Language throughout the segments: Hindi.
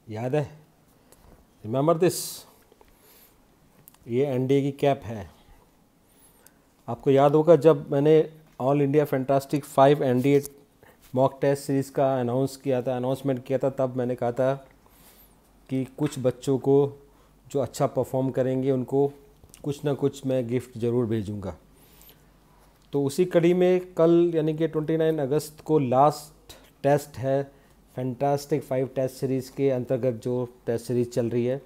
याद है? Remember this? ये एनडीए की कैप है। आपको याद होगा जब मैंने all India fantastic 5 NDA mock test series का अनाउंसमेंट किया था, तब मैंने कहा था कि कुछ बच्चों को जो अच्छा परफॉर्म करेंगे उनको कुछ ना कुछ मैं गिफ्ट ज़रूर भेजूंगा। तो उसी कड़ी में कल यानी कि 29 अगस्त को लास्ट टेस्ट है फैंटास्टिक 5 टेस्ट सीरीज़ के अंतर्गत जो टेस्ट सीरीज़ चल रही है,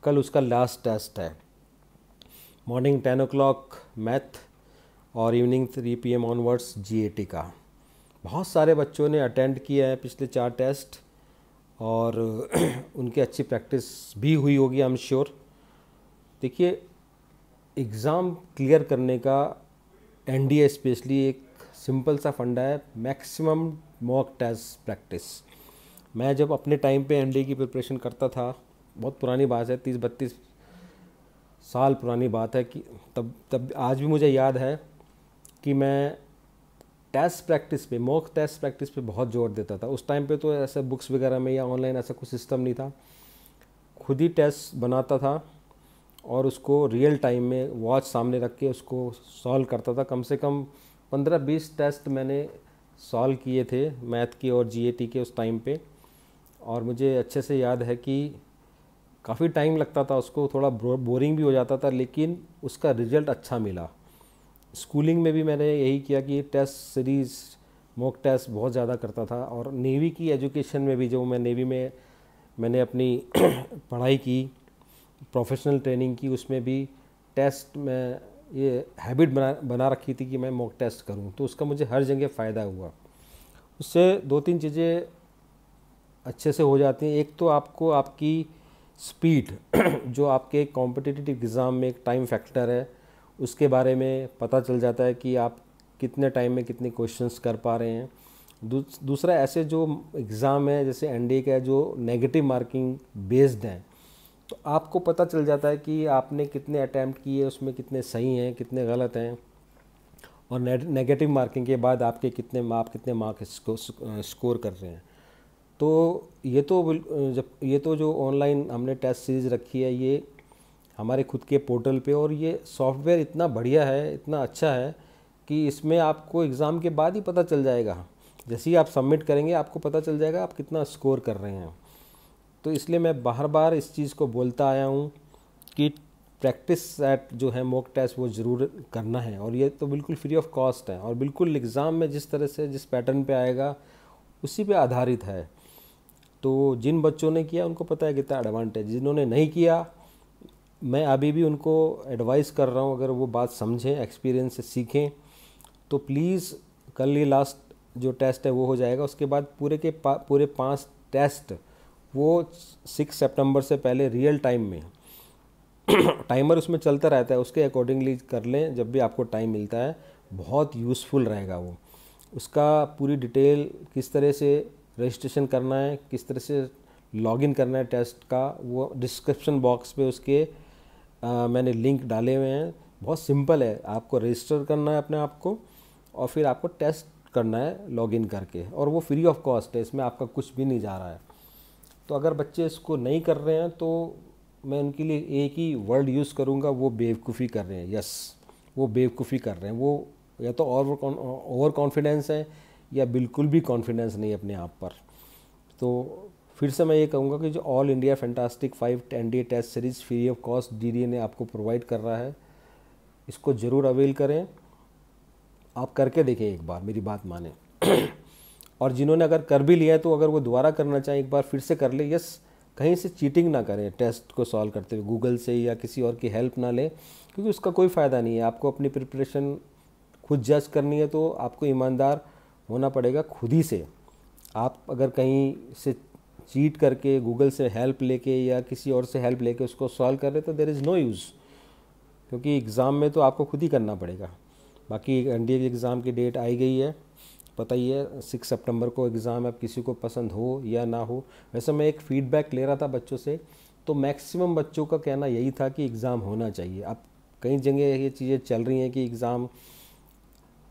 कल उसका लास्ट टेस्ट है। मॉर्निंग 10 o'clock मैथ और इवनिंग 3 PM ऑनवर्ड्स जीएटी का। बहुत सारे बच्चों ने अटेंड किया है पिछले 4 टेस्ट और उनकी अच्छी प्रैक्टिस भी हुई होगी, आई एम श्योर। देखिए, एग्ज़ाम क्लियर करने का एनडीए स्पेशली एक सिंपल सा फंडा है, मैक्सिमम मॉक टेस्ट प्रैक्टिस। मैं जब अपने टाइम पे एनडीए की प्रिपरेशन करता था, बहुत पुरानी बात है, 30-32 साल पुरानी बात है, कि तब आज भी मुझे याद है कि मैं टेस्ट प्रैक्टिस पे, मॉक टेस्ट प्रैक्टिस पे बहुत जोर देता था। उस टाइम पे तो ऐसे बुक्स वगैरह में या ऑनलाइन ऐसा कुछ सिस्टम नहीं था, खुद ही टेस्ट बनाता था और उसको रियल टाइम में वॉच सामने रख के उसको सॉल्व करता था। कम से कम 15-20 टेस्ट मैंने सॉल्व किए थे मैथ के और जीएटी के उस टाइम पे, और मुझे अच्छे से याद है कि काफ़ी टाइम लगता था उसको, थोड़ा बोरिंग भी हो जाता था, लेकिन उसका रिज़ल्ट अच्छा मिला। स्कूलिंग में भी मैंने यही किया कि टेस्ट सीरीज़ मॉक टेस्ट बहुत ज़्यादा करता था, और नेवी की एजुकेशन में भी, जो मैं नेवी में मैंने अपनी पढ़ाई की, प्रोफेशनल ट्रेनिंग की, उसमें भी टेस्ट में ये हैबिट बना रखी थी कि मैं मॉक टेस्ट करूं, तो उसका मुझे हर जगह फ़ायदा हुआ। उससे 2-3 चीज़ें अच्छे से हो जाती हैं। एक तो आपको आपकी स्पीड जो आपके कॉम्पिटिटिव एग्ज़ाम में एक टाइम फैक्टर है, उसके बारे में पता चल जाता है कि आप कितने टाइम में कितने क्वेश्चंस कर पा रहे हैं। दूसरा, ऐसे जो एग्ज़ाम है जैसे एनडीए का है जो नेगेटिव मार्किंग बेस्ड हैं, तो आपको पता चल जाता है कि आपने कितने अटैम्प्ट किए, उसमें कितने सही हैं कितने गलत हैं, और नेगेटिव मार्किंग के बाद आपके कितने मार्क स्कोर कर रहे हैं। तो ये तो ये तो जो ऑनलाइन हमने टेस्ट सीरीज़ रखी है, ये हमारे खुद के पोर्टल पे, और ये सॉफ्टवेयर इतना बढ़िया है, इतना अच्छा है कि इसमें आपको एग्ज़ाम के बाद ही पता चल जाएगा। जैसे ही आप सबमिट करेंगे आपको पता चल जाएगा आप कितना स्कोर कर रहे हैं। तो इसलिए मैं बार बार इस चीज़ को बोलता आया हूँ कि प्रैक्टिस सेट जो है मॉक टेस्ट वो ज़रूर करना है, और ये तो बिल्कुल फ्री ऑफ कॉस्ट है, और बिल्कुल एग्ज़ाम में जिस तरह से जिस पैटर्न पे आएगा उसी पे आधारित है। तो जिन बच्चों ने किया उनको पता है कितना एडवांटेज, जिन्होंने नहीं किया मैं अभी भी उनको एडवाइस कर रहा हूँ, अगर वो बात समझें, एक्सपीरियंस से सीखें, तो प्लीज़ कल ये लास्ट जो टेस्ट है वो हो जाएगा। उसके बाद पूरे 5 टेस्ट वो 6 सितंबर से पहले रियल टाइम में टाइमर उसमें चलता रहता है, उसके अकॉर्डिंगली कर लें जब भी आपको टाइम मिलता है, बहुत यूज़फुल रहेगा वो। उसका पूरी डिटेल, किस तरह से रजिस्ट्रेशन करना है, किस तरह से लॉगिन करना है टेस्ट का, वो डिस्क्रिप्शन बॉक्स पे उसके मैंने लिंक डाले हुए हैं। बहुत सिंपल है, आपको रजिस्टर करना है अपने आप को, और फिर आपको टेस्ट करना है लॉगिन करके, और वो फ्री ऑफ कॉस्ट है, इसमें आपका कुछ भी नहीं जा रहा है। तो अगर बच्चे इसको नहीं कर रहे हैं तो मैं उनके लिए एक ही वर्ड यूज़ करूँगा, वो बेवकूफ़ी कर रहे हैं। यस, वो बेवकूफ़ी कर रहे हैं। वो या तो ओवर कॉन्फिडेंस है, या बिल्कुल भी कॉन्फिडेंस नहीं अपने आप पर। तो फिर से मैं ये कहूँगा कि जो all India fantastic 5 NDA test series free of cost DDA ने आपको प्रोवाइड कर रहा है, इसको ज़रूर अवेल करें। आप करके देखें, एक बार मेरी बात माने और जिन्होंने अगर कर भी लिया है तो अगर वो दोबारा करना चाहें एक बार फिर से कर ले। यस, कहीं से चीटिंग ना करें टेस्ट को सॉल्व करते हुए, गूगल से या किसी और की हेल्प ना लें, क्योंकि उसका कोई फ़ायदा नहीं है। आपको अपनी प्रिपरेशन खुद जज करनी है, तो आपको ईमानदार होना पड़ेगा खुद ही से। आप अगर कहीं से चीट करके गूगल से हेल्प लेके या किसी और से हेल्प लेके उसको सॉल्व कर रहे, तो देयर इज़ नो यूज़, क्योंकि एग्ज़ाम में तो आपको खुद ही करना पड़ेगा। बाकी एनडीए की एग्ज़ाम की डेट आई गई है, पता ही है 6 सितंबर को एग्ज़ाम है। अब किसी को पसंद हो या ना हो, वैसे मैं एक फ़ीडबैक ले रहा था बच्चों से, तो मैक्सिमम बच्चों का कहना यही था कि एग्ज़ाम होना चाहिए। अब कई जगह ये चीज़ें चल रही हैं कि एग्ज़ाम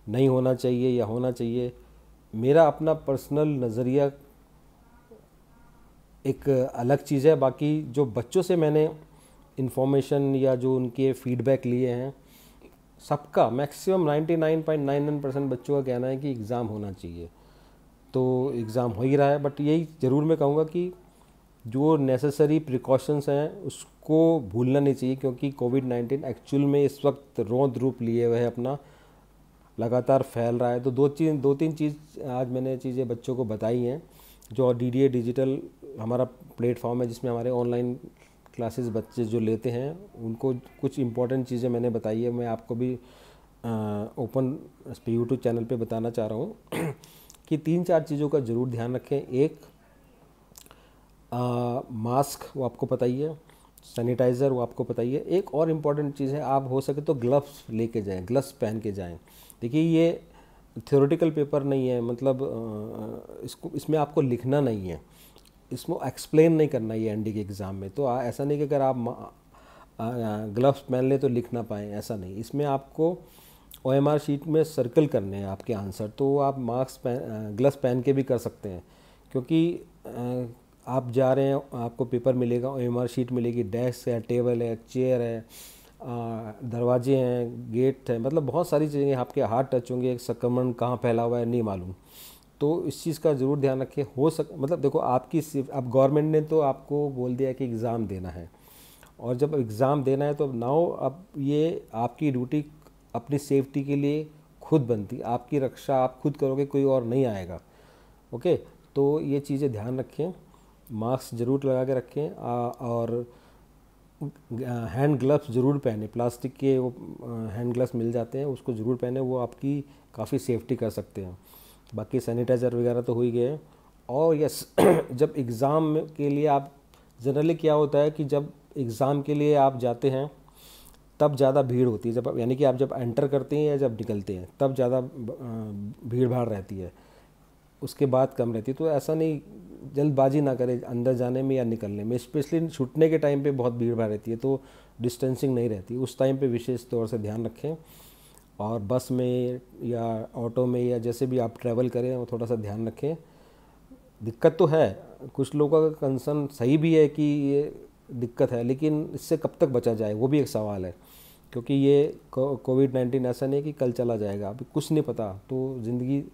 नहीं होना चाहिए या होना चाहिए। मेरा अपना पर्सनल नज़रिया एक अलग चीज़ है। बाकी जो बच्चों से मैंने इन्फॉर्मेशन या जो उनके फीडबैक लिए हैं, सबका मैक्सिमम 99.99% बच्चों का कहना है कि एग्ज़ाम होना चाहिए। तो एग्ज़ाम हो ही रहा है, बट यही ज़रूर मैं कहूँगा कि जो नेसेसरी प्रिकॉशंस हैं उसको भूलना नहीं चाहिए, क्योंकि कोविड-19 एक्चुअल में इस वक्त रौद्र रूप लिए हुए है अपना, लगातार फैल रहा है। तो दो तीन चीज़ आज मैंने चीज़ें बच्चों को बताई हैं। जो DDA डिजिटल हमारा प्लेटफॉर्म है जिसमें हमारे ऑनलाइन क्लासेस बच्चे जो लेते हैं, उनको कुछ इंपॉर्टेंट चीज़ें मैंने बताई है। मैं आपको भी ओपन यूट्यूब चैनल पे बताना चाह रहा हूँ कि 3-4 चीज़ों का ज़रूर ध्यान रखें। एक, मास्क वो आपको पता ही है, सैनिटाइज़र वो आपको पता ही है। एक और इम्पॉर्टेंट चीज़ है, आप हो सके तो ग्लव्स लेके जाएं, ग्लव्स पहन के जाएं। देखिए ये थ्योरेटिकल पेपर नहीं है, मतलब इसमें आपको लिखना नहीं है, इसमें एक्सप्लेन नहीं करना है ये एनडी के एग्ज़ाम में। तो ऐसा नहीं कि अगर आप ग्लव्स पहन लें तो लिख ना पाएँ, ऐसा नहीं। इसमें आपको OMR शीट में सर्कल करने हैं आपके आंसर, तो आप ग्लव्स पहन के भी कर सकते हैं। क्योंकि आप जा रहे हैं, आपको पेपर मिलेगा, OMR शीट मिलेगी, डेस्क है, टेबल है, चेयर है, दरवाजे हैं, गेट है, मतलब बहुत सारी चीज़ें आपके हाथ टच होंगे। संक्रमण कहाँ फैला हुआ है नहीं मालूम, तो इस चीज़ का ज़रूर ध्यान रखें। मतलब देखो अब गवर्नमेंट ने तो आपको बोल दिया कि एग्ज़ाम देना है, और जब एग्ज़ाम देना है तो अब ये आपकी ड्यूटी अपनी सेफ्टी के लिए खुद बनती, आपकी रक्षा आप खुद करोगे, कोई और नहीं आएगा। ओके, तो ये चीज़ें ध्यान रखें, मास्क ज़रूर लगा के रखें, और हैंड ग्लव्स ज़रूर पहने। प्लास्टिक के वो हैंड ग्लव्स मिल जाते हैं, उसको ज़रूर पहने, वो आपकी काफ़ी सेफ्टी कर सकते हैं। बाकी सैनिटाइज़र वगैरह तो हो ही गए। और यस जब एग्ज़ाम के लिए आप, जनरली क्या होता है कि जब एग्ज़ाम के लिए आप जाते हैं तब ज़्यादा भीड़ होती है, यानी कि आप जब एंटर करते हैं या जब निकलते हैं तब ज़्यादा भीड़ भाड़ रहती है, उसके बाद कम रहती है। तो ऐसा नहीं, जल्दबाजी ना करें अंदर जाने में या निकलने में। स्पेशली छूटने के टाइम पे बहुत भीड़ भाड़ रहती है, तो डिस्टेंसिंग नहीं रहती, उस टाइम पे विशेष तौर से ध्यान रखें। और बस में या ऑटो में या जैसे भी आप ट्रैवल करें वो थोड़ा सा ध्यान रखें। दिक्कत तो है, कुछ लोगों का कंसर्न सही भी है कि ये दिक्कत है, लेकिन इससे कब तक बचा जाए वो भी एक सवाल है। क्योंकि ये कोविड-19 ऐसा नहीं कि कल चला जाएगा, अभी कुछ नहीं पता। तो ज़िंदगी,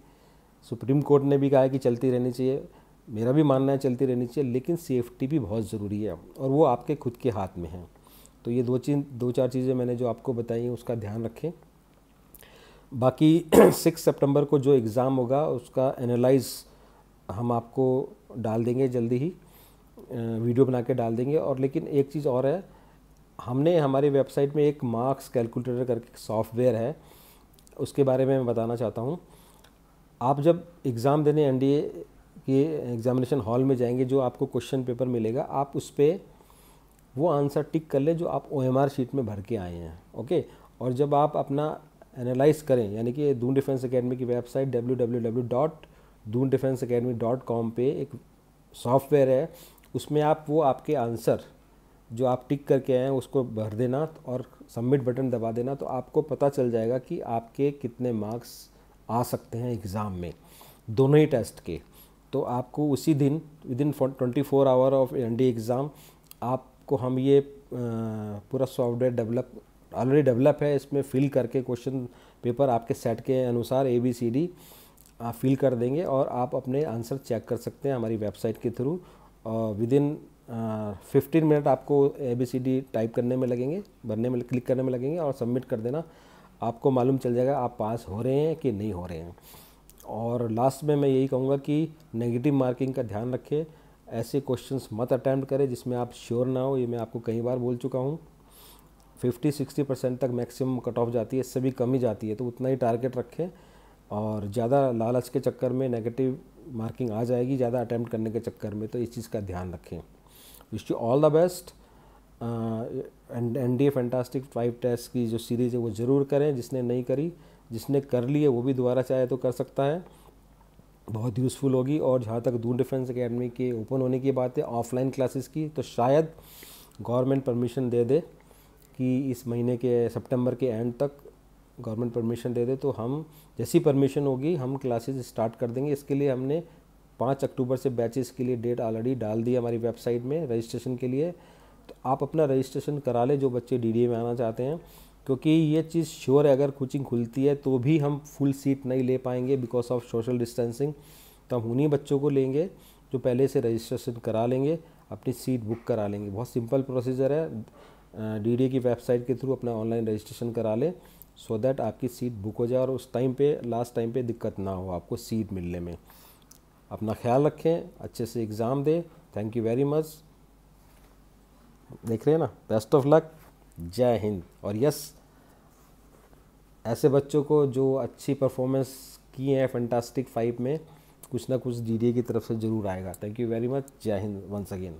सुप्रीम कोर्ट ने भी कहा है कि चलती रहनी चाहिए, मेरा भी मानना है चलती रहनी चाहिए, लेकिन सेफ्टी भी बहुत ज़रूरी है और वो आपके खुद के हाथ में है। तो ये दो चार चीज़ें मैंने जो आपको बताई उसका ध्यान रखें। बाकी 6 सितंबर को जो एग्ज़ाम होगा उसका एनालाइज हम आपको डाल देंगे जल्दी ही, वीडियो बना के डाल देंगे। और लेकिन एक चीज़ और है, हमने हमारी वेबसाइट में एक मार्क्स कैलकुलेटर करके सॉफ्टवेयर है, उसके बारे में मैं बताना चाहता हूँ। आप जब एग्ज़ाम देने एनडीए के एग्ज़ामिनेशन हॉल में जाएंगे, जो आपको क्वेश्चन पेपर मिलेगा, आप उस पर वो आंसर टिक कर लें जो आप OMR शीट में भर के आए हैं। ओके, और जब आप अपना एनालाइज करें, यानी कि दून डिफेंस एकेडमी की वेबसाइट www.doondefenseacademy.com पे एक सॉफ्टवेयर है, उसमें आप वो आपके आंसर जो आप टिक करके आए हैं उसको भर देना और सबमिट बटन दबा देना, तो आपको पता चल जाएगा कि आपके कितने मार्क्स आ सकते हैं एग्ज़ाम में, दोनों ही टेस्ट के। तो आपको उसी दिन within 24 hour of ND exam आपको हम ये पूरा सॉफ्टवेयर ऑलरेडी डेवलप है, इसमें फिल करके क्वेश्चन पेपर आपके सेट के अनुसार ABCD आप फिल कर देंगे और आप अपने आंसर चेक कर सकते हैं हमारी वेबसाइट के थ्रू। विदिन 15 मिनट आपको ABCD टाइप करने में लगेंगे, भरने में, क्लिक करने में लगेंगे और सबमिट कर देना। आपको मालूम चल जाएगा आप पास हो रहे हैं कि नहीं हो रहे हैं। और लास्ट में मैं यही कहूँगा कि नेगेटिव मार्किंग का ध्यान रखें, ऐसे क्वेश्चंस मत अटैम्प्ट करें जिसमें आप श्योर ना हो, ये मैं आपको कई बार बोल चुका हूँ। 50-60% तक मैक्सिमम कट ऑफ जाती है, इससे भी कम ही जाती है, तो उतना ही टारगेट रखें। और ज़्यादा लालच के चक्कर में नेगेटिव मार्किंग आ जाएगी, ज़्यादा अटैम्प्ट करने के चक्कर में, तो इस चीज़ का ध्यान रखें। Wish you all the best. NDA fantastic 5 test की जो सीरीज़ है वो ज़रूर करें, जिसने नहीं करी, जिसने कर ली है वो भी दोबारा चाहे तो कर सकता है, बहुत यूज़फुल होगी। और जहाँ तक दून डिफेंस एकेडमी के ओपन होने की बात है ऑफलाइन क्लासेस की, तो शायद गवर्नमेंट परमिशन दे दे कि इस महीने के सितंबर के एंड तक गवर्नमेंट परमिशन दे दे, तो हम जैसी परमिशन होगी हम क्लासेस स्टार्ट कर देंगे। इसके लिए हमने 5 अक्टूबर से बैचेस के लिए डेट ऑलरेडी डाल दी हमारी वेबसाइट में रजिस्ट्रेशन के लिए। तो आप अपना रजिस्ट्रेशन करा लें जो बच्चे डीडीए में आना चाहते हैं, क्योंकि ये चीज़ श्योर है अगर कोचिंग खुलती है तो भी हम फुल सीट नहीं ले पाएंगे बिकॉज ऑफ सोशल डिस्टेंसिंग। तो हम उन्हीं बच्चों को लेंगे जो पहले से रजिस्ट्रेशन करा लेंगे, अपनी सीट बुक करा लेंगे। बहुत सिंपल प्रोसीजर है, डीडीए की वेबसाइट के थ्रू अपना ऑनलाइन रजिस्ट्रेशन करा लें सो दैट आपकी सीट बुक हो जाए और उस टाइम पे लास्ट टाइम पे दिक्कत ना हो आपको सीट मिलने में। अपना ख्याल रखें, अच्छे से एग्ज़ाम दें। Thank you very much. देख रहे हैं ना, बेस्ट ऑफ लक, जय हिंद। और यस, ऐसे बच्चों को जो अच्छी परफॉर्मेंस किए हैं फैंटास्टिक 5 में, कुछ ना कुछ डीडीए की तरफ से ज़रूर आएगा। थैंक यू वेरी मच, जय हिंद वंस अगेन।